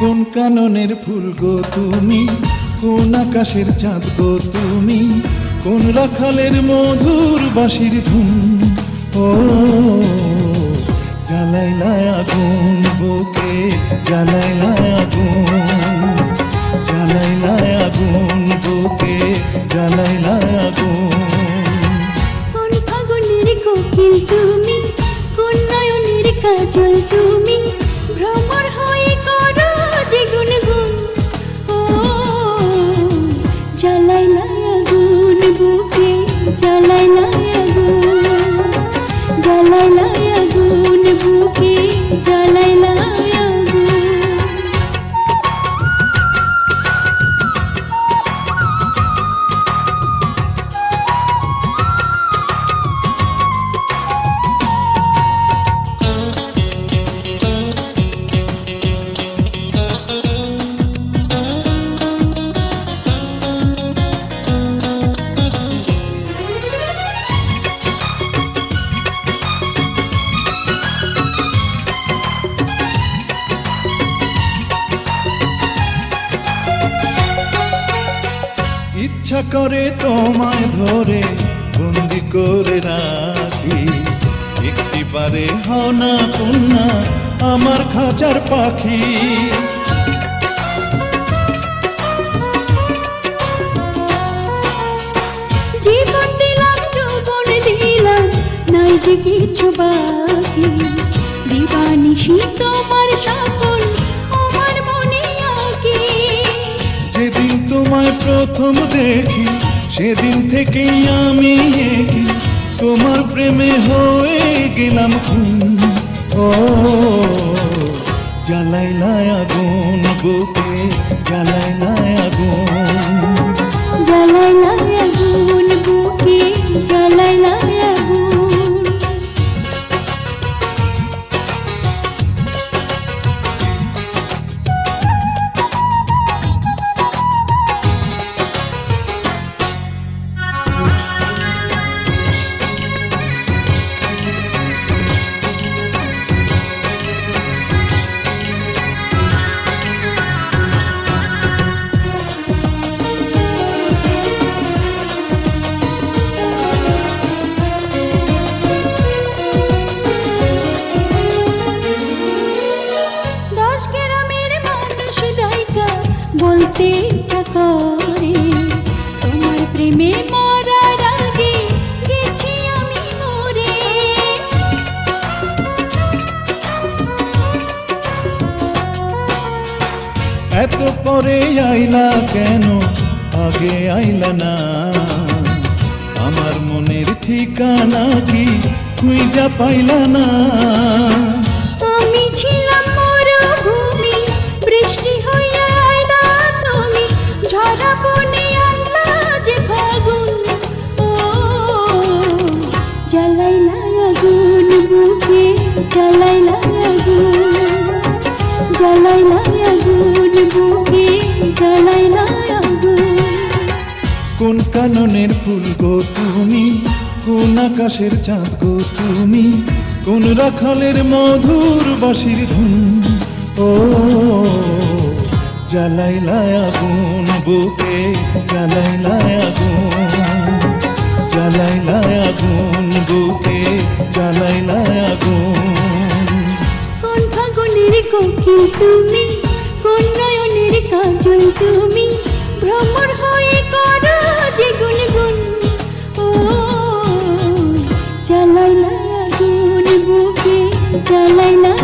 কোন কাননের ফুল গো তুমি, কোন আকাশের চাঁদ গো তুমি, কোন রাখালের মধুর বাঁশির ধুন। ও জ্বালাইলা আগুন বুকে, জ্বালাইলা আগুন, জ্বালাইলা আগুন বুকে, জ্বালাইলা আগুন। কোন ফাগুনের কোকিল তুমি, কোন নয়নের কাজল তুমি, ভ্রমর হয়ে করো যে গুনগুন। ও জ্বালাইলা আগুন বুকে, জ্বালাইলা আগুন, জ্বালাইলা আগুন বুকে, জ্বালাইলা আগুন। ইচ্ছা করে তোমায় ধরে বন্দি করে রাখি, একটি পারে হও না কন্যা আমার খাঁচার পাখি। জীবন দিলাম, যৌবন দিলাম, নাই যে কিছু বাকি। দিবানিশি তোমার সকল আমার মনে আঁকি। যেদিন তোমায় প্রথম দেখি সেদিন থেকেই আমি একি, তোমার প্রেমে হয়ে গেলাম খুন। ও জ্বালাইলা আগুন বুকে, জ্বালাইলা আগুন, জ্বালাইলা আগুন বুকে, জ্বালাইলা আগুন। বলতে ইচ্ছা করে তোমার প্রেমে মরার আগে গেছি আমি মরে। এত পরে আইলা কেন, আগে আইলা না? আমার মনের ঠিকানা কি খুঁজা পাইলা না? আমি ছিলাম মরুভূমি, বৃষ্টি হইয়া আইলা তুমি, ঝরা বনে আনলা যে ফাগুন। ও জ্বালাইলা আগুন বুকে, জ্বালাইলা আগুন, জ্বালাইলা আগুন বুকে, জ্বালাইলা আগুন। কোন কাননের ফুল গো তুমি, কোন আকাশের চাঁদ গো তুমি, কোন রাখালের মধুর বাঁশির ধুন। ও জ্বালাইলা আগুন বুকে, জ্বালাইলা আগুন, জ্বালাইলা আগুন বুকে, জ্বালাইলা আগুন। কোন ফাগুনের কোকিল তুমি, কোন নয়নের কাজল তুমি, ভ্রমর হয়ে করো যে গুনগুন। ও জ্বালাইলা আগুন বুকে, জ্বালাইলা